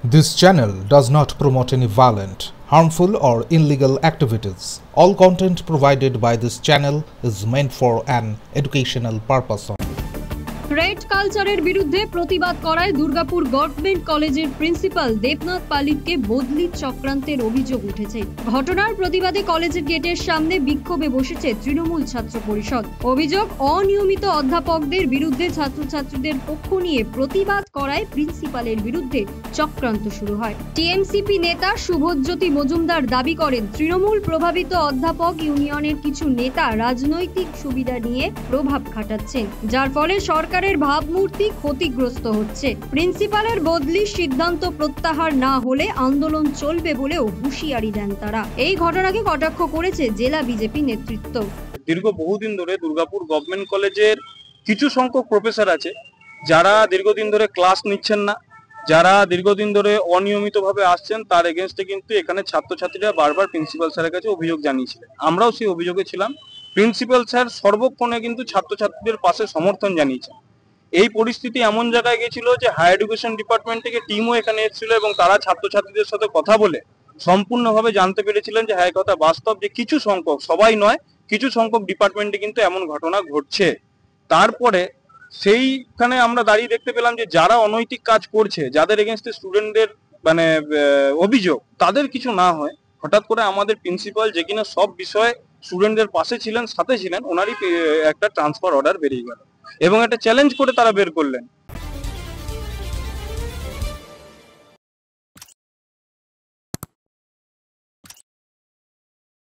This channel does not promote any violent, harmful, or illegal activities. All content provided by this channel is meant for an educational purpose only. Red কালচারের বিরুদ্ধে প্রতিবাদ করায় Durgapur government কলেজের principal Debnath পালিতকে বদলি চক্রান্তের অভিযোগ উঠেছে। ঘটনার প্রতিবাদে কলেজের গেটের সামনে বিক্ষোভে বসেছে তৃণমূল ছাত্র পরিষদ। অভিযোগ, অনিয়মিত অধ্যাপকদের বিরুদ্ধে ছাত্রছাত্রীদের পক্ষ নিয়ে প্রতিবাদ করায় প্রিন্সিপালের বিরুদ্ধে চক্রান্ত শুরু হয়। টিএমসিপি নেতা শুভজ্যোতি মজুমদার দাবি করেন, তৃণমূল প্রভাবিত অধ্যাপক ইউনিয়নের কিছু নেতা রাজনৈতিক সুবিধা নিয়ে প্রভাব খাটাচ্ছেন, যার ফলে সরকারের ভাবমূর্তি ক্ষতিগ্রস্ত হচ্ছে। প্রিন্সিপালের বদলির সিদ্ধান্ত প্রত্যাহার না হলে আন্দোলন চলবে বলেও হুঁশিয়ারি দেন তারা। এই ঘটনাকে কটাক্ষ করেছে জেলা বিজেপি নেতৃত্ব। দীর্ঘ বহুদিন ধরে দুর্গাপুর গভর্নমেন্ট কলেজের কিছু সংখ্যক প্রফেসর আছে যারা দীর্ঘদিন ধরে ক্লাস নিচ্ছেন না, যারা দীর্ঘদিন ধরে অনিয়মিতভাবে আসছেন, তার এগেনস্টে কিন্তু এখানে ছাত্রছাত্রীরা বারবার প্রিন্সিপাল স্যারের কাছে অভিযোগ জানিয়েছিলেন। আমরাও সেই অভিযোগে ছিলাম। প্রিন্সিপাল স্যার সর্বক্ষণে কিন্তু ছাত্রছাত্রীদের পাশে সমর্থন জানিয়েছেন। এই পরিস্থিতি এমন জায়গায় গেছিল যে হায়ার এডুকেশন ডিপার্টমেন্ট থেকে টিমও এখানে এসেছিল এবং তারা ছাত্রছাত্রীদের সাথে কথা বলে সম্পূর্ণভাবে জানতে পেরেছিলেন যে হ্যাঁ, কথা বাস্তব যে কিছু সংখ্যক, সবাই নয়, কিছু সংখ্যক ডিপার্টমেন্টে কিন্তু এমন ঘটনা ঘটছে। তারপরে সেইখানে আমরা দাঁড়িয়ে দেখতে পেলাম যে যারা অনৈতিক কাজ করছে, যাদের এগেনস্টে স্টুডেন্টদের অভিযোগ, তাদের কিছু না হয় হঠাৎ করে আমাদের প্রিন্সিপাল, যে কিনা সব বিষয়ে স্টুডেন্টদের পাশে ছিলেন, সাথে ছিলেন, ওনারই একটা ট্রান্সফার অর্ডার বেরিয়ে গেল এবং একটা চ্যালেঞ্জ করে তারা বের করলেন